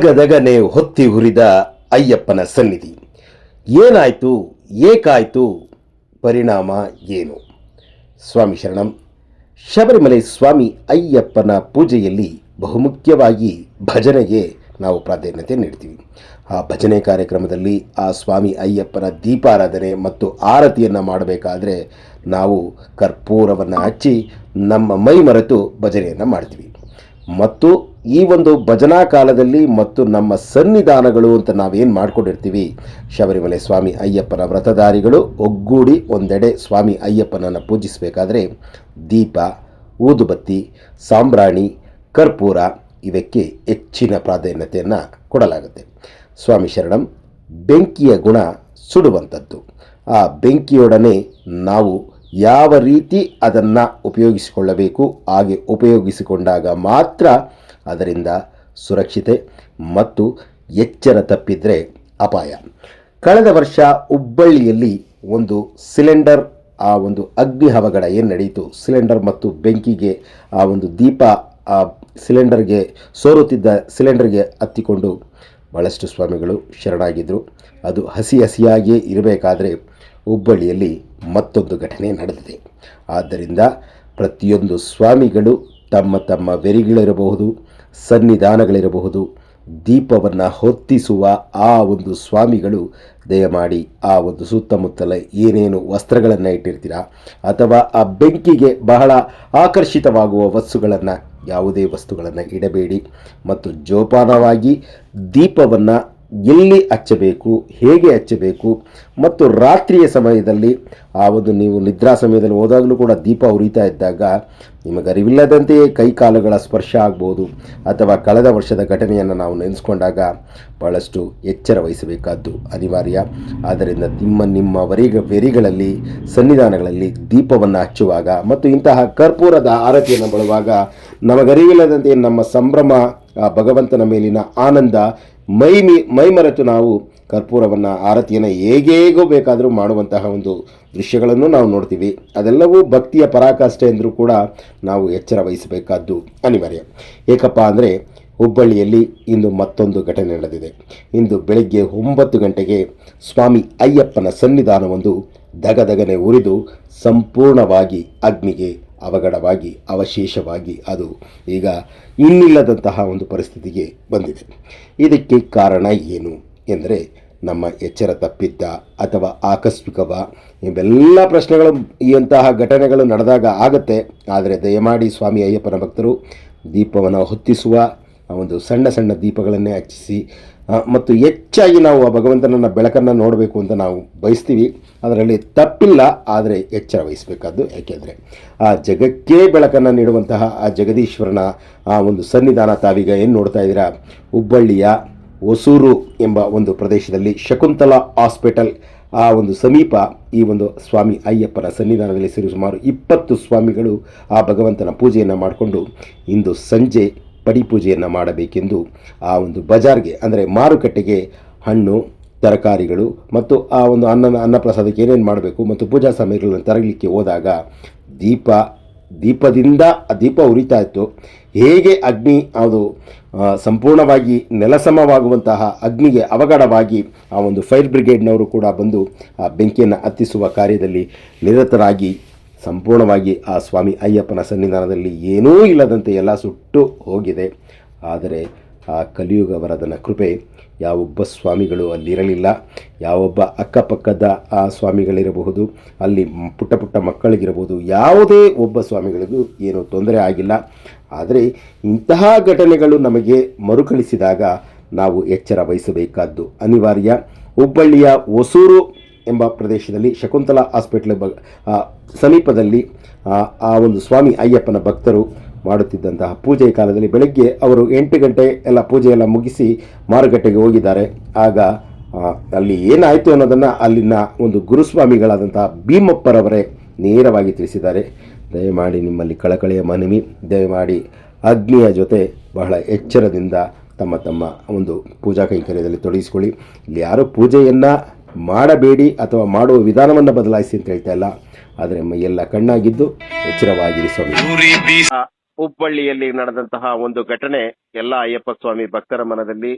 ದಗದಗನೆ ಹೊತ್ತಿ ಹುರಿದ ಅಯ್ಯಪ್ಪನ ಸನ್ನಿಧಿ. ಏನಾಯಿತು, ಏಕಾಯಿತು, ಪರಿಣಾಮ ಏನು? ಸ್ವಾಮಿ ಶರಣಂ. ಶಬರಿಮಲೆ ಸ್ವಾಮಿ ಅಯ್ಯಪ್ಪನ ಪೂಜೆಯಲ್ಲಿ ಬಹುಮುಖ್ಯವಾಗಿ ಭಜನೆಗೆ ನಾವು ಪ್ರಾಧಾನ್ಯತೆ ನೀಡ್ತೀವಿ. ಆ ಭಜನೆ ಕಾರ್ಯಕ್ರಮದಲ್ಲಿ ಆ ಸ್ವಾಮಿ ಅಯ್ಯಪ್ಪನ ದೀಪಾರಾಧನೆ ಮತ್ತು ಆರತಿಯನ್ನು ಮಾಡಬೇಕಾದ್ರೆ ನಾವು ಕರ್ಪೂರವನ್ನು ಹಚ್ಚಿ ನಮ್ಮ ಮೈ ಮರೆತು ಭಜನೆಯನ್ನು ಮಾಡ್ತೀವಿ. ಮತ್ತು ಈ ಒಂದು ಭಜನಾ ಕಾಲದಲ್ಲಿ ಮತ್ತು ನಮ್ಮ ಸನ್ನಿಧಾನಗಳು ಅಂತ ನಾವೇನು ಮಾಡ್ಕೊಂಡಿರ್ತೀವಿ, ಶಬರಿಮಲೆ ಸ್ವಾಮಿ ಅಯ್ಯಪ್ಪನ ವ್ರತಧಾರಿಗಳು ಒಗ್ಗೂಡಿ ಒಂದೆಡೆ ಸ್ವಾಮಿ ಅಯ್ಯಪ್ಪನನ್ನು ಪೂಜಿಸಬೇಕಾದ್ರೆ ದೀಪ, ಊದುಬತ್ತಿ, ಸಾಂಬ್ರಾಣಿ, ಕರ್ಪೂರ ಇವಕ್ಕೆ ಹೆಚ್ಚಿನ ಪ್ರಾಧಾನ್ಯತೆಯನ್ನು ಕೊಡಲಾಗುತ್ತೆ. ಸ್ವಾಮಿ ಶರಣಂ. ಬೆಂಕಿಯ ಗುಣ ಸುಡುವಂಥದ್ದು. ಆ ಬೆಂಕಿಯೊಡನೆ ನಾವು ಯಾವ ರೀತಿ ಅದನ್ನು ಉಪಯೋಗಿಸಿಕೊಳ್ಳಬೇಕು, ಹಾಗೆ ಉಪಯೋಗಿಸಿಕೊಂಡಾಗ ಮಾತ್ರ ಅದರಿಂದ ಸುರಕ್ಷತೆ ಮತ್ತು ಎಚ್ಚರ ತಪ್ಪಿದರೆ ಅಪಾಯ. ಕಳೆದ ವರ್ಷ ಹುಬ್ಬಳ್ಳಿಯಲ್ಲಿ ಒಂದು ಸಿಲಿಂಡರ್, ಆ ಒಂದು ಅಗ್ನಿ ಅವಘಡ ಏನು ನಡೆಯಿತು, ಸಿಲಿಂಡರ್ ಮತ್ತು ಬೆಂಕಿಗೆ ಆ ಒಂದು ದೀಪ ಆ ಸಿಲಿಂಡರ್ಗೆ ಸೋರುತ್ತಿದ್ದ ಸಿಲಿಂಡರ್ಗೆ ಹತ್ತಿಕೊಂಡು ಭಾಳಷ್ಟು ಸ್ವಾಮಿಗಳು ಶರಣಾಗಿದ್ದರು. ಅದು ಹಸಿಯಾಗಿಯೇ ಇರಬೇಕಾದ್ರೆ ಹುಬ್ಬಳ್ಳಿಯಲ್ಲಿ ಮತ್ತೊಂದು ಘಟನೆ ನಡೆದಿದೆ. ಆದ್ದರಿಂದ ಪ್ರತಿಯೊಂದು ಸ್ವಾಮಿಗಳು ತಮ್ಮ ತಮ್ಮ ವೆರಿಗಳಿರಬಹುದು, ಸನ್ನಿಧಾನಗಳಿರಬಹುದು, ದೀಪವನ್ನು ಹೊತ್ತಿಸುವ ಆ ಒಂದು ಸ್ವಾಮಿಗಳು ದಯಮಾಡಿ ಆ ಒಂದು ಸುತ್ತಮುತ್ತಲ ಏನೇನು ವಸ್ತ್ರಗಳನ್ನು ಇಟ್ಟಿರ್ತೀರಾ ಅಥವಾ ಆ ಬೆಂಕಿಗೆ ಬಹಳ ಆಕರ್ಷಿತವಾಗುವ ವಸ್ತುಗಳನ್ನು, ಯಾವುದೇ ವಸ್ತುಗಳನ್ನು ಇಡಬೇಡಿ. ಮತ್ತು ಜೋಪಾನವಾಗಿ ದೀಪವನ್ನು ಎಲ್ಲಿ ಹಚ್ಚಬೇಕು, ಹೇಗೆ ಹಚ್ಚಬೇಕು, ಮತ್ತು ರಾತ್ರಿಯ ಸಮಯದಲ್ಲಿ ಆ ಒಂದು ನೀವು ನಿದ್ರಾ ಸಮಯದಲ್ಲಿ ಹೋದಾಗಲೂ ಕೂಡ ದೀಪ ಉರಿತಾ ಇದ್ದಾಗ ನಿಮಗೆ ಅರಿವಿಲ್ಲದಂತೆಯೇ ಕೈಕಾಲುಗಳ ಸ್ಪರ್ಶ ಆಗ್ಬೋದು, ಅಥವಾ ಕಳೆದ ವರ್ಷದ ಘಟನೆಯನ್ನು ನಾವು ನೆನೆಸ್ಕೊಂಡಾಗ ಭಾಳಷ್ಟು ಎಚ್ಚರ ವಹಿಸಬೇಕಾದ್ದು ಅನಿವಾರ್ಯ. ಆದ್ದರಿಂದ ನಿಮ್ಮ ವೆರಿಗಳಲ್ಲಿ, ಸನ್ನಿಧಾನಗಳಲ್ಲಿ ದೀಪವನ್ನು ಹಚ್ಚುವಾಗ ಮತ್ತು ಇಂತಹ ಕರ್ಪೂರದ ಆರತಿಯನ್ನು ಬಳವಾಗ ನಮಗರಿವಿಲ್ಲದಂತೆ ನಮ್ಮ ಸಂಭ್ರಮ, ಆ ಭಗವಂತನ ಮೇಲಿನ ಆನಂದ, ಮೈಮರೆತು ನಾವು ಕರ್ಪೂರವನ್ನು, ಆರತಿಯನ್ನು ಹೇಗೇಗೋ ಬೇಕಾದರೂ ಮಾಡುವಂತಹ ಒಂದು ದೃಶ್ಯಗಳನ್ನು ನಾವು ನೋಡ್ತೀವಿ. ಅದೆಲ್ಲವೂ ಭಕ್ತಿಯ ಪರಾಕಾಷ್ಠೆ ಎಂದರೂ ಕೂಡ ನಾವು ಎಚ್ಚರ ವಹಿಸಬೇಕಾದ್ದು ಅನಿವಾರ್ಯ. ಏಕಪ್ಪ ಅಂದರೆ ಹುಬ್ಬಳ್ಳಿಯಲ್ಲಿ ಇಂದು ಮತ್ತೊಂದು ಘಟನೆ ನಡೆದಿದೆ. ಇಂದು ಬೆಳಗ್ಗೆ 9 ಗಂಟೆಗೆ ಸ್ವಾಮಿ ಅಯ್ಯಪ್ಪನ ಸನ್ನಿಧಾನವೊಂದು ದಗದಗನೆ ಉರಿದು ಸಂಪೂರ್ಣವಾಗಿ ಅಗ್ನಿಗೆ ಅವಘಡವಾಗಿ ಅವಶೇಷವಾಗಿ ಅದು ಈಗ ಇನ್ನಿಲ್ಲದಂತಹ ಒಂದು ಪರಿಸ್ಥಿತಿಗೆ ಬಂದಿದೆ. ಇದಕ್ಕೆ ಕಾರಣ ಏನು ಎಂದರೆ ನಮ್ಮ ಎಚ್ಚರ ತಪ್ಪಿದ್ದ ಅಥವಾ ಆಕಸ್ಮಿಕವ, ಇವೆಲ್ಲ ಪ್ರಶ್ನೆಗಳು ಇಂತಹ ಘಟನೆಗಳು ನಡೆದಾಗ ಆಗುತ್ತೆ. ಆದರೆ ದಯಮಾಡಿ ಸ್ವಾಮಿ ಅಯ್ಯಪ್ಪನ ಭಕ್ತರು ದೀಪವನ್ನು ಹೊತ್ತಿಸುವ ಒಂದು ಸಣ್ಣ ಸಣ್ಣ ದೀಪಗಳನ್ನೇ ಹಚ್ಚಿಸಿ ಮತ್ತು ಹೆಚ್ಚಾಗಿ ನಾವು ಆ ಭಗವಂತನನ್ನು ಬೆಳಕನ್ನು ನೋಡಬೇಕು ಅಂತ ನಾವು ಬಯಸ್ತೀವಿ. ಅದರಲ್ಲಿ ತಪ್ಪಿಲ್ಲ, ಆದರೆ ಎಚ್ಚರ ವಹಿಸಬೇಕಾದ್ದು. ಯಾಕೆಂದರೆ ಆ ಜಗಕ್ಕೇ ಬೆಳಕನ್ನು ನೀಡುವಂತಹ ಆ ಜಗದೀಶ್ವರನ ಆ ಒಂದು ಸನ್ನಿಧಾನ ತಾವೀಗ ಏನು ನೋಡ್ತಾ ಇದ್ದೀರಾ, ಹುಬ್ಬಳ್ಳಿಯ ಹೊಸೂರು ಎಂಬ ಒಂದು ಪ್ರದೇಶದಲ್ಲಿ ಶಕುಂತಲಾ ಹಾಸ್ಪಿಟಲ್ ಆ ಒಂದು ಸಮೀಪ ಈ ಒಂದು ಸ್ವಾಮಿ ಅಯ್ಯಪ್ಪನ ಸನ್ನಿಧಾನದಲ್ಲಿ ಸುಮಾರು 20 ಸ್ವಾಮಿಗಳು ಆ ಭಗವಂತನ ಪೂಜೆಯನ್ನು ಮಾಡಿಕೊಂಡು ಇಂದು ಸಂಜೆ ಪಡಿಪೂಜೆಯನ್ನು ಮಾಡಬೇಕೆಂದು ಆ ಒಂದು ಬಜಾರ್ಗೆ, ಅಂದರೆ ಮಾರುಕಟ್ಟೆಗೆ ಹಣ್ಣು, ತರಕಾರಿಗಳು ಮತ್ತು ಆ ಒಂದು ಅನ್ನಪ್ರಸಾದಕ್ಕೆ ಏನೇನು ಮಾಡಬೇಕು ಮತ್ತು ಪೂಜಾ ಸಾಮಗ್ರಿಗಳನ್ನು ತರಲಿಕ್ಕೆ ಹೋದಾಗ ದೀಪದಿಂದ ಆ ದೀಪ ಉರಿತಾ ಇತ್ತು. ಹೇಗೆ ಅಗ್ನಿ ಅದು ಸಂಪೂರ್ಣವಾಗಿ ನೆಲಸಮವಾಗುವಂತಹ ಅಗ್ನಿಗೆ ಅವಘಡವಾಗಿ ಆ ಒಂದು ಫೈರ್ ಬ್ರಿಗೇಡ್ನವರು ಕೂಡ ಬಂದು ಆ ಬೆಂಕಿಯನ್ನು ಹತ್ತಿಸುವ ಕಾರ್ಯದಲ್ಲಿ ನಿರತರಾಗಿ ಸಂಪೂರ್ಣವಾಗಿ ಆ ಸ್ವಾಮಿ ಅಯ್ಯಪ್ಪನ ಸನ್ನಿಧಾನದಲ್ಲಿ ಏನೂ ಇಲ್ಲದಂತೆ ಎಲ್ಲ ಸುಟ್ಟು ಹೋಗಿದೆ. ಆದರೆ ಆ ಕಲಿಯುಗ ವರದನ ಕೃಪೆ ಯಾವೊಬ್ಬ ಸ್ವಾಮಿಗಳು ಅಲ್ಲಿರಲಿಲ್ಲ. ಯಾವೊಬ್ಬ ಅಕ್ಕಪಕ್ಕದ ಆ ಸ್ವಾಮಿಗಳಿರಬಹುದು, ಅಲ್ಲಿ ಪುಟ್ಟ ಪುಟ್ಟ ಮಕ್ಕಳಿಗಿರಬಹುದು, ಯಾವುದೇ ಒಬ್ಬ ಸ್ವಾಮಿಗಳಿಗೂ ಏನೂ ತೊಂದರೆ ಆಗಿಲ್ಲ. ಆದರೆ ಇಂತಹ ಘಟನೆಗಳು ನಮಗೆ ಮರುಕಳಿಸಿದಾಗ ನಾವು ಎಚ್ಚರ ವಹಿಸಬೇಕಾದ್ದು ಅನಿವಾರ್ಯ. ಹುಬ್ಬಳ್ಳಿಯ ಹೊಸೂರು ಎಂಬ ಪ್ರದೇಶದಲ್ಲಿ ಶಕುಂತಲಾ ಹಾಸ್ಪಿಟ್ಲ್ ಸಮೀಪದಲ್ಲಿ ಆ ಒಂದು ಸ್ವಾಮಿ ಅಯ್ಯಪ್ಪನ ಭಕ್ತರು ಮಾಡುತ್ತಿದ್ದಂತಹ ಪೂಜೆ ಕಾಲದಲ್ಲಿ ಬೆಳಗ್ಗೆ ಅವರು 8 ಗಂಟೆ ಎಲ್ಲ ಪೂಜೆಯೆಲ್ಲ ಮುಗಿಸಿ ಮಾರುಕಟ್ಟೆಗೆ ಹೋಗಿದ್ದಾರೆ. ಆಗ ಅಲ್ಲಿ ಏನಾಯಿತು ಅನ್ನೋದನ್ನು ಅಲ್ಲಿನ ಒಂದು ಗುರುಸ್ವಾಮಿಗಳಾದಂತಹ ಭೀಮಪ್ಪರವರೇ ನೇರವಾಗಿ ತಿಳಿಸಿದ್ದಾರೆ. ದಯಮಾಡಿ ನಿಮ್ಮಲ್ಲಿ ಕಳಕಳಿಯ ಮನವಿ, ದಯಮಾಡಿ ಅಗ್ನಿಯ ಜೊತೆ ಬಹಳ ಎಚ್ಚರದಿಂದ ತಮ್ಮ ಒಂದು ಪೂಜಾ ಕೈಂಕರ್ಯದಲ್ಲಿ ತೊಡಗಿಸಿಕೊಳ್ಳಿ. ಇಲ್ಲಿ ಯಾರೂ ಪೂಜೆಯನ್ನು ಮಾಡಬೇಡಿ ಅಥವಾ ಮಾಡುವ ವಿಧಾನವನ್ನು ಬದಲಾಯಿಸಿ ಅಂತ ಹೇಳ್ತಾ ಇಲ್ಲ, ಆದರೆ ಮೈಯೆಲ್ಲ ಕಣ್ಣಾಗಿದ್ದು ಎಚ್ಚರವಾಗಿರಿ ಸ್ವಾಮಿ. ಹುಬ್ಬಳ್ಳಿಯಲ್ಲಿ ನಡೆದಂತಹ ಒಂದು ಘಟನೆ ಎಲ್ಲ ಅಯ್ಯಪ್ಪ ಸ್ವಾಮಿ ಭಕ್ತರ ಮನದಲ್ಲಿ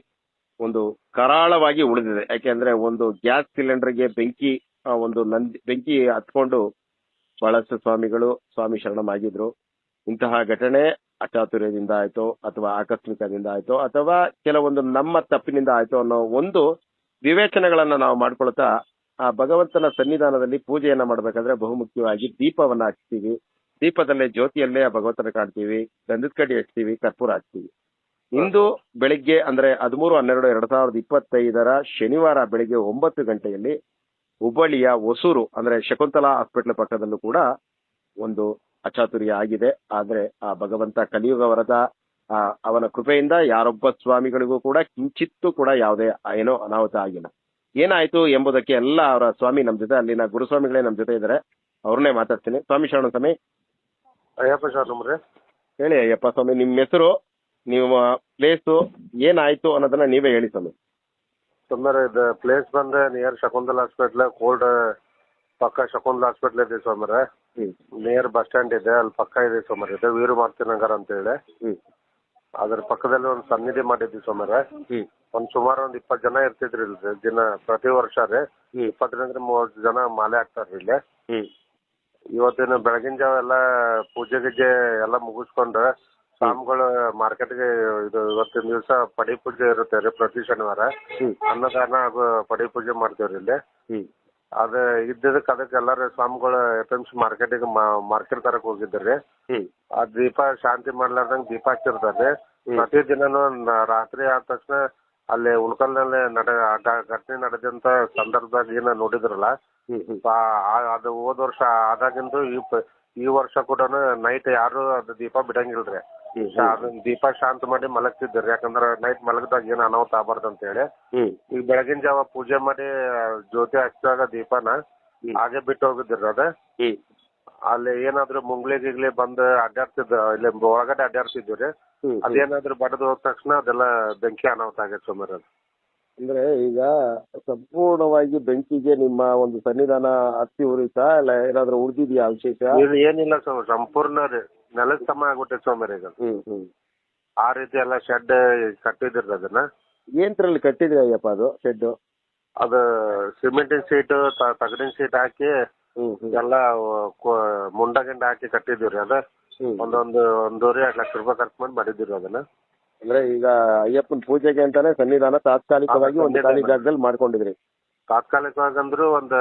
ಒಂದು ಕರಾಳವಾಗಿ ಉಳಿದಿದೆ. ಯಾಕೆಂದ್ರೆ ಒಂದು ಗ್ಯಾಸ್ ಸಿಲಿಂಡರ್ಗೆ ಬೆಂಕಿ ಬೆಂಕಿ ಹತ್ಕೊಂಡು ಬಹಳಷ್ಟು ಸ್ವಾಮಿಗಳು ಸ್ವಾಮಿ ಶರಣಮಾಗಿದ್ರು. ಇಂತಹ ಘಟನೆ ಅಚಾತುರ್ಯದಿಂದ ಆಯ್ತೋ ಅಥವಾ ಆಕಸ್ಮಿಕದಿಂದ ಆಯ್ತೋ ಅಥವಾ ಕೆಲವೊಂದು ನಮ್ಮ ತಪ್ಪಿನಿಂದ ಆಯ್ತೋ ಅನ್ನೋ ಒಂದು ವಿವೇಚನೆಗಳನ್ನ ನಾವು ಮಾಡ್ಕೊಳ್ತಾ ಆ ಭಗವಂತನ ಸನ್ನಿಧಾನದಲ್ಲಿ ಪೂಜೆಯನ್ನ ಮಾಡ್ಬೇಕಾದ್ರೆ ಬಹುಮುಖ್ಯವಾಗಿ ದೀಪವನ್ನ ಹಚ್ತೀವಿ. ದೀಪದಲ್ಲೇ ಜ್ಯೋತಿಯಲ್ಲೇ ಆ ಭಗವಂತನ ಕಾಣ್ತೀವಿ, ಗಂಧದ ಕಡ್ಡಿ ಹಚ್ತೀವಿ, ಕರ್ಪೂರ ಹಚ್ತೀವಿ. ಇಂದು ಬೆಳಿಗ್ಗೆ ಅಂದ್ರೆ 13/12/2025 ಶನಿವಾರ ಬೆಳಿಗ್ಗೆ 9 ಗಂಟೆಯಲ್ಲಿ ಹುಬ್ಬಳ್ಳಿಯ ಹೊಸೂರು ಅಂದ್ರೆ ಶಕುಂತಲಾ ಹಾಸ್ಪಿಟಲ್ ಪಕ್ಕದಲ್ಲೂ ಕೂಡ ಒಂದು ಅಚಾತುರ್ಯ ಆಗಿದೆ. ಆದ್ರೆ ಆ ಭಗವಂತ ಕಲಿಯುಗ ವರದ ಅವನ ಕೃಪೆಯಿಂದ ಯಾರೊಬ್ಬ ಸ್ವಾಮಿಗಳಿಗೂ ಕೂಡ ಕಿಂಚಿತ್ತೂ ಕೂಡ ಯಾವುದೇ ಏನೋ ಅನಾಹುತ ಆಗಿಲ್ಲ. ಏನಾಯ್ತು ಎಂಬುದಕ್ಕೆ ಎಲ್ಲ ಅವರ ಸ್ವಾಮಿ ನಮ್ ಜೊತೆ, ಅಲ್ಲಿನ ಗುರುಸ್ವಾಮಿಗಳೇ ನಮ್ ಜೊತೆ ಇದ್ದಾರೆ. ಅವ್ರನ್ನೇ ಮಾತಾಡ್ತೀನಿ. ಸ್ವಾಮಿ ಶರಣ ಸ್ವಾಮಿ. ಅಯ್ಯಪ್ಪ ಶರಣಮ್ರಿ. ಹೇಳಿ ಅಯ್ಯಪ್ಪ ಸ್ವಾಮಿ, ನಿಮ್ಮ ಹೆಸರು, ನಿಮ್ಮ ಪ್ಲೇಸು, ಏನಾಯ್ತು ಅನ್ನೋದನ್ನ ನೀವೇ ಹೇಳಿ ಸ್ವಾಮಿ. ಸುಮ್ಮನೆ ಇದು ಪ್ಲೇಸ್ ಬಂದ್ರೆ ನಿಯರ್ ಶಕುಂತಲಾ ಹಾಸ್ಪಿಟ್ಲ್, ಕೋಲ್ಡ್ ಪಕ್ಕ ಶಕುಂತಲಾ ಹಾಸ್ಪಿಟ್ಲ್ ಇದೆ ಸೋಮರ. ನಿಯರ್ ಬಸ್ ಸ್ಟ್ಯಾಂಡ್ ಇದೆ, ಅಲ್ಲಿ ಪಕ್ಕ ಇದೆ ಸೋಮರ. ಇದೆ ವೀರಮಾರ್ತಿ ನಗರ್ ಅಂತ ಹೇಳಿ. ಅದ್ರ ಪಕ್ಕದಲ್ಲಿ ಒಂದು ಸನ್ನಿಧಿ ಮಾಡಿದ್ವಿ ಸೋಮರ. ಸುಮಾರು 20 ಜನ ಇರ್ತಿದ್ರಿ ಇಲ್ಲಿ ದಿನ, ಪ್ರತಿ ವರ್ಷ ರೀ 20-30 ಜನ ಮಾಲೆ ಹಾಕ್ತಾರ್ರಿ ಇಲ್ಲಿ. ಇವತ್ತಿನ ಬೆಳಗಿನ ಜಾವ ಎಲ್ಲ ಪೂಜೆ ಗೀಜೆ ಎಲ್ಲ ಮುಗಿಸ್ಕೊಂಡು ಸ್ವಾಮಿಗಳು ಮಾರ್ಕೆಟ್ಗೆ ಇದು ಇವತ್ತಿನ ದಿವಸ ಪಡಿ ಪೂಜೆ ಇರುತ್ತೆ ರೀ ಪ್ರತಿ ಶನಿವಾರ. ಅನ್ನದಾನ ಹಾಗೂ ಪಡಿ ಪೂಜೆ ಮಾಡ್ತೇವ್ರಿ ಇಲ್ಲಿ. ಅದ ಇದ್ದದಕ್ಕೆ ಅದಕ್ಕೆ ಎಲ್ಲಾರು ಸ್ವಾಮಿಗಳು FMC ಮಾರ್ಕೆಟಿಗೆ ಮಾರ್ಕೆಟ್ ತರಕ್ ಹೋಗಿದ್ರಿ. ಆ ದೀಪ ಶಾಂತಿ ಮಾಡ್ಲಾರ್ದಂಗ್ ದೀಪ ಹಚ್ಚಿರ್ತಾರ್ರಿ. ಪ್ರತಿ ದಿನನು ರಾತ್ರಿ ಆದ ತಕ್ಷಣ ಅಲ್ಲಿ ಉಳ್ಕಲ್ನಲ್ಲಿ ಘಟನೆ ನಡೆದಂತ ಸಂದರ್ಭದಾಗ ಏನ ನೋಡಿದ್ರಲ್ಲ, ಅದು ಹೋದ ವರ್ಷ ಆದಾಗಿಂದು ಈ ವರ್ಷ ಕೂಡ ನೈಟ್ ಯಾರು ಅದು ದೀಪ ಬಿಡಂಗಿಲ್ರಿ. ಅದನ್ನ ದೀಪ ಶಾಂತ ಮಾಡಿ ಮಲಗ್ತಿದ್ರಿ. ಯಾಕಂದ್ರ ನೈಟ್ ಮಲಗದಾಗ ಏನ್ ಅನಾಹುತ ಆಗಬಾರ್ದು ಅಂತ ಹೇಳಿ. ಈಗ ಬೆಳಗಿನ ಜಾವ ಪೂಜೆ ಮಾಡಿ ಜ್ಯೋತಿ ಹಚ್ಚಿದಾಗ ದೀಪನ ಹಾಗೆ ಬಿಟ್ಟು ಹೋಗಿದ್ರಿ. ಅದ ಅಲ್ಲಿ ಏನಾದ್ರು ಮುಂಗ್ಲಿ ಗಿಗ್ಲಿ ಬಂದ್ ಅಡ್ಡಾಡ್ತಿದ್, ಇಲ್ಲಿ ಒಳಗಡೆ ಅಡ್ಡಾಡ್ತಿದ್ವಿ. ಅದೇನಾದ್ರು ಬಡದ್ ಹೋದ ತಕ್ಷಣ ಅದೆಲ್ಲ ಬೆಂಕಿ ಅನಾಹುತ ಆಗೈತೆ ಸುಮಾರು. ಅಂದ್ರೆ ಈಗ ಸಂಪೂರ್ಣವಾಗಿ ಬೆಂಕಿಗೆ ನಿಮ್ಮ ಒಂದು ಸನ್ನಿಧಾನ ಹತ್ತಿ ಉರಿತಾ ಇಲ್ಲ ಏನಾದ್ರು ಉಳಿದಿದ್ಯಾ ವಿಶೇಷ? ಏನಿಲ್ಲ ಸ್ವಾಮಿ, ಸಂಪೂರ್ಣ ರೀ ನೆಲದ ಸಮ ಆಗ್ಬಿಟ್ಟೈತೆ ಸ್ವಾಮಿ ಈಗ. ಆ ರೀತಿ ಎಲ್ಲ ಶೆಡ್ ಕಟ್ಟಿದ್ರಿ. ಅದನ್ನ ಏನ್ರಲ್ಲಿ ಕಟ್ಟಿದ್ರಿ ಅಯ್ಯಪ್ಪ ಅದು ಶೆಡ್? ಅದು ಸಿಮೆಂಟಿನ ಸೀಟ್, ತಗಡಿನ ಸೀಟ್ ಹಾಕಿ ಎಲ್ಲ ಮುಂಡಗಿಂಡ ಹಾಕಿ ಕಟ್ಟಿದಿವ್ರಿ. ಅದ ಒಂದೂವರೆ 2 ಲಕ್ಷ ರೂಪಾಯಿ ಖರ್ಚು ಮಾಡಿ ಮಾಡಿದಿರಿ ಅದನ್ನ. ಅಂದ್ರೆ ಈಗ ಅಯ್ಯಪ್ಪನ ಪೂಜೆಗೆ ಅಂತಾನೆ ಸನ್ನಿಧಾನ ತಾತ್ಕಾಲಿಕವಾಗಿ ಒಂದು ಖಾಲಿ ಜಾಗದಲ್ಲಿ ಮಾಡ್ಕೊಂಡಿದ್ರಿ? ತಾತ್ಕಾಲಿಕವಾಗಿ ಅಂದ್ರು ಒಂದ್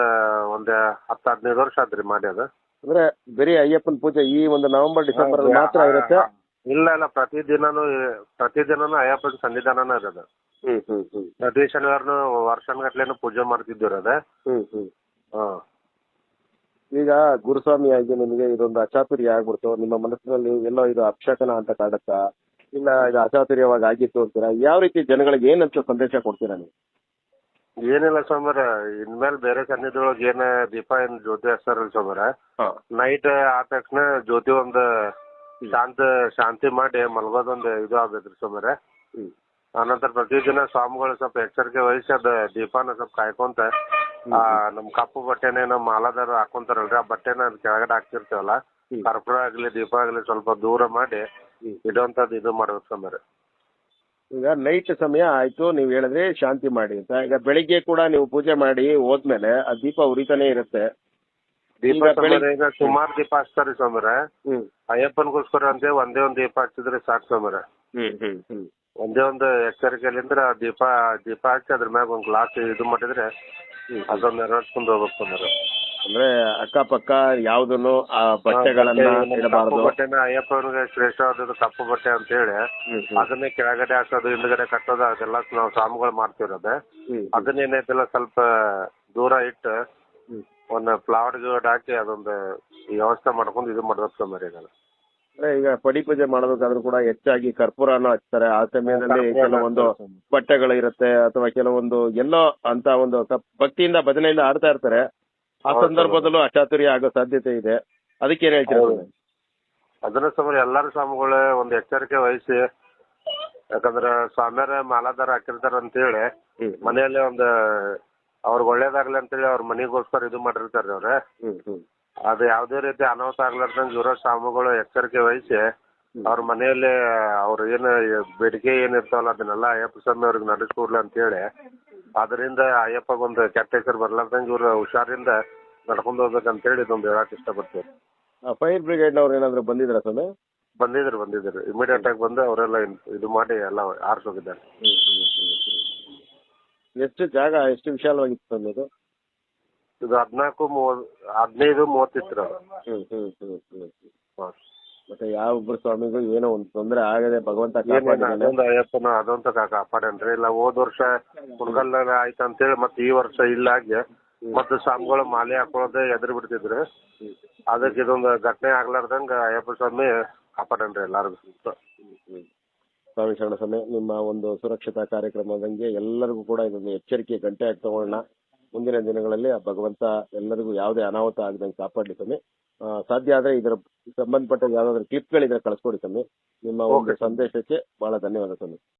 10-15 ವರ್ಷ ಆದ್ರಿ ಮಾಡಿ. ಅದ ಅಂದ್ರೆ ಬರೀ ಅಯ್ಯಪ್ಪನ ಪೂಜೆ ಈ ಒಂದು ನವೆಂಬರ್ ಡಿಸೆಂಬರ್ ಮಾತ್ರ ಇರುತ್ತೆ? ಇಲ್ಲ, ಪ್ರತಿದಿನನು ಅಯ್ಯಪ್ಪನ ಸನ್ನಿಧಾನನ ಇರೋದು. ಪ್ರತಿ ಶನಿವಾರನು ವರ್ಷನ್ಗಟ್ಲೆನು ಪೂಜೆ ಮಾಡ್ತಿದ್ದೀರ ಅದ. ಈಗ ಗುರುಸ್ವಾಮಿಯಾಗಿ ನಿಮಗೆ ಇದೊಂದು ಅಚಾತುರ್ಯ ಆಗ್ಬಿಡ್ತು, ನಿಮ್ಮ ಮನಸ್ಸಿನಲ್ಲಿ ಎಲ್ಲೋ ಇದು ಅಪಶಕನ ಅಂತ ಕಾಡುತ್ತಾ, ಇಲ್ಲ ಇದು ಅಚಾತುರ್ಯವಾಗಿ ಆಗಿತ್ತು ಅಂತೀರಾ? ಯಾವ ರೀತಿ ಜನಗಳಿಗೆ ಏನಂತ ಸಂದೇಶ ಕೊಡ್ತೀರಾ ನೀವು? ಏನಿಲ್ಲ ಸೋಮರ, ಇನ್ಮೇಲೆ ಬೇರೆ ಸನ್ನಿಧೊಳಗೆ ಏನ ದೀಪ ಏನ್ ಜ್ಯೋತಿ ಹಚ್ತಾರಲ್ಲ ಸೋಮರ, ನೈಟ್ ಆದ ತಕ್ಷಣ ಜ್ಯೋತಿ ಒಂದ್ ಶಾಂತಿ ಮಾಡಿ ಮಲ್ಗೋದೊಂದು ಇದು ಆಗ್ಬೇಕ್ರಿ ಸೋಮರ. ಆನಂತರ ಪ್ರತಿದಿನ ಸ್ವಾಮಿಗಳು ಸ್ವಲ್ಪ ಎಚ್ಚರಿಕೆ ವಹಿಸಿ ಅದ ದೀಪಾನ ಸ್ವಲ್ಪ ಕಾಯ್ಕೊಂತ ನಮ್ ಕಪ್ಪು ಬಟ್ಟೆನೆ ನಮ್ ಮಾಲಾದಾರ ಹಾಕೊಂತಾರಲ್ರಿ, ಆ ಬಟ್ಟೆನ ಕೆಳಗಡೆ ಹಾಕ್ತಿರ್ತೇವಲ್ಲ, ಕರ್ಪೂರ ಆಗ್ಲಿ ದೀಪ ಆಗ್ಲಿ ಸ್ವಲ್ಪ ದೂರ ಮಾಡಿ ಇಡುವಂತದ್ದು ಇದು ಮಾಡ್ಬೇಕು ಸೋಮರ. ಈಗ ನೈಟ್ ಸಮಯ ಆಯ್ತು, ನೀವ್ ಹೇಳಿದ್ರೆ ಶಾಂತಿ ಮಾಡಿ ಅಂತ. ಈಗ ಬೆಳಿಗ್ಗೆ ಕೂಡ ನೀವು ಪೂಜೆ ಮಾಡಿ ಹೋದ್ಮೇಲೆ ಆ ದೀಪ ಉರಿತಾನೆ ಇರುತ್ತೆ. ದೀಪ ಈಗ ಸುಮಾರು ದೀಪ ಹಚ್ತಾರಿ ಸೋಮರ. ಅಯ್ಯಪ್ಪನ್ಗೋಸ್ಕರ ಅಂತ ಒಂದೇ ಒಂದ್ ದೀಪ ಹಚ್ಚಿದ್ರೆ ಸಾಕು ಸೋಮರ. ಒಂದೇ ಒಂದು ಎಚ್ಚರಿಕೆಯಲ್ಲಿಂದ್ರ ದೀಪ ಹಚ್ಚಿ ಅದ್ರ ಮ್ಯಾಗ ಒಂದ್ ಗ್ಲಾಸ್ ಇದು ಮಾಡಿದ್ರೆ ಅದನ್ನ ನೆರವೇರ್ಸ್ಕೊಂಡು ಹೋಗ್ಬೇಕು ಸೋಮರ. ಅಂದ್ರೆ ಅಕ್ಕಪಕ್ಕ ಯಾವ್ದನ್ನು ಆ ಬಟ್ಟೆಗಳನ್ನ ಇಡಬಾರ್ದು. ಬಟ್ಟೆನ ಅಯ್ಯಪ್ಪನಿಗೆ ಶ್ರೇಷ್ಠವಾದದ್ದು ಕಪ್ಪು ಬಟ್ಟೆ ಅಂತ ಹೇಳಿ ಅದನ್ನೇ ಕೆಳಗಡೆ ಹಾಕೋದು, ಹಿಂದ್ಗಡೆ ಕಟ್ಟೋದು, ಅದೆಲ್ಲ ನಾವು ಸ್ವಾಮಿಗಳು ಮಾಡ್ತಿರೋದೆ. ಅದನ್ನೇನೈತಿಲ್ಲ ಸ್ವಲ್ಪ ದೂರ ಇಟ್ಟು ಒಂದು ಫ್ಲವರ್ ಗಿಡ್ ಹಾಕಿ ಅದೊಂದು ವ್ಯವಸ್ಥೆ ಮಾಡ್ಕೊಂಡು ಇದು ಮಾಡ್ಬೇಕು ಸೋಮರಿ. ಈಗ ಪಡಿ ಪೂಜೆ ಮಾಡೋದಕ್ಕಾದ್ರೂ ಕೂಡ ಹೆಚ್ಚಾಗಿ ಕರ್ಪೂರನ ಹಚ್ತಾರೆ. ಆ ಸಮಯದಲ್ಲಿ ಕೆಲವೊಂದು ಬಟ್ಟೆಗಳು ಇರುತ್ತೆ ಅಥವಾ ಕೆಲವೊಂದು ಎಲ್ಲೋ ಅಂತ ಒಂದು ಭಕ್ತಿಯಿಂದ ಭಜನೆಯಿಂದ ಆಡ್ತಾ ಇರ್ತಾರೆ. ಆ ಸಂದರ್ಭದಲ್ಲೂ ಅಚಾತುರ್ಯ ಆಗೋ ಸಾಧ್ಯತೆ ಇದೆ. ಅದಕ್ಕೆ ಏನ್ ಹೇಳ್ತೀರಾ? ಅದನ್ನ ಸುಮಾರು ಎಲ್ಲಾರು ಸ್ವಾಮಿಗಳೇ ಒಂದು ಎಚ್ಚರಿಕೆ ವಹಿಸಿ, ಯಾಕಂದ್ರ ಸ್ವಾಮಿಯರ ಮಾಲಾದಾರ ಹಾಕಿರ್ತಾರ ಅಂತೇಳಿ ಮನೆಯಲ್ಲಿ ಒಂದು ಅವ್ರಿಗೆ ಒಳ್ಳೇದಾಗ್ಲಿ ಅಂತೇಳಿ ಅವ್ರ ಮನೆಗೋಸ್ಕರ ಇದು ಮಾಡಿರ್ತಾರ್ರಿ ಅವ್ರೆ. ಅದು ಯಾವ್ದೇ ರೀತಿ ಅನಾಹುತ ಆಗ್ಲಾರ್ದಂಗ ಇರೋ ಸ್ವಾಮಿಗಳು ಎಚ್ಚರಿಕೆ ವಹಿಸಿ ಅವ್ರ ಮನೆಯಲ್ಲೇ ಅವ್ರ ಏನು ಬೇಡಿಕೆ ಏನಿರ್ತಾವಲ್ಲ ಅದನ್ನೆಲ್ಲ ಅಯ್ಯಪ್ಪ ಸ್ವಾಮಿ ಅವ್ರಿಗೆ ನಡೆಸ್ಕೊಡ್ಲಿ ಅಂತೇಳಿ ಅದರಿಂದ ಅಯ್ಯಪ್ಪಗೊಂದು ಕೆಟ್ಟ ಹೆಸರು ಬರ್ಲಾರ್ದಂಗೆ ಇವ್ರು ಹುಷಾರಿಂದ ನಡ್ಕೊಂಡು ಹೋಗ್ಬೇಕಂತೇಳಿ ಇದೊಂದು ಹೇಳಕ್ ಇಷ್ಟಪಡ್ತೀವಿ. ಫೈರ್ ಬ್ರಿಗೇಡ್ನವ್ರು ಏನಾದರೂ ಬಂದಿದ್ದೀರಾ ಸ್ವಾಮಿ? ಬಂದಿದ್ರು ಇಮಿಡಿಯೇಟ್ ಆಗಿ ಬಂದು ಅವರೆಲ್ಲ ಇದು ಮಾಡಿ ಎಲ್ಲ ಆರಿಸೋಗಿದ್ದಾರೆ. ಎಷ್ಟು ಜಾಗ ಎಷ್ಟು ವಿಶಾಲವಾಗಿತ್ತು ಸ್ವಾಮಿ ಇದು? ಇದು 15-30 ಇತ್ತು ಅದು. ಹಾಂ. ಮತ್ತೆ ಯಾವ ಒಬ್ಬರು ಸ್ವಾಮಿಗೂ ಏನೋ ಒಂದು ತೊಂದರೆ ಆಗದೆ ಭಗವಂತ ಅದೊಂದು ಅಯ್ಯಪ್ಪನ ಅದಂತ ಕಾಪಾಡನ್ರಿ. ಇಲ್ಲ ಹೋದ ವರ್ಷ ಕುಣಗಲ್ ಆಯ್ತು ಅಂತೇಳಿ ಮತ್ತೆ ಈ ವರ್ಷ ಇಲ್ಲಾಗಿ ಮತ್ತೆ ಸ್ವಾಮಿಗಳು ಮಾಲೆ ಹಾಕೊಳ್ಳೋದೇ ಎದುರು ಬಿಡ್ತಿದ್ರು. ಅದಕ್ಕೆ ಇದೊಂದು ಘಟನೆ ಆಗ್ಲಾರ್ದಂಗ ಅಯ್ಯಪ್ಪ ಸ್ವಾಮಿ ಕಾಪಾಡನ್ರಿ ಎಲ್ಲಾರ್ಗು. ಸ್ವಾಮಿ ಶರಣ ಸ್ವಾಮಿ, ನಿಮ್ಮ ಒಂದು ಸುರಕ್ಷತಾ ಕಾರ್ಯಕ್ರಮದಂಗೆ ಎಲ್ಲರಿಗೂ ಕೂಡ ಇದೊಂದು ಎಚ್ಚರಿಕೆ ಗಂಟೆಯಾಗಿ ತಗೊಳ್ಳೋಣ. ಮುಂದಿನ ದಿನಗಳಲ್ಲಿ ಆ ಭಗವಂತ ಎಲ್ಲರಿಗೂ ಯಾವುದೇ ಅನಾಹುತ ಆಗದಂಗೆ ಕಾಪಾಡಲಿ ಸ್ವಾಮಿ. ಸಾಧ್ಯ ಆದರೆ ಇದರ ಸಂಬಂಧಪಟ್ಟ ಯಾವ್ದಾದ್ರು ಕ್ಲಿಪ್ಗಳಿದ್ರೆ ಕಳಿಸ್ಕೊಡಿ ಸ್ವಾಮಿ. ನಿಮ್ಮ ಒಂದು ಸಂದೇಶಕ್ಕೆ ಬಹಳ ಧನ್ಯವಾದ ಸ್ವಾಮಿ.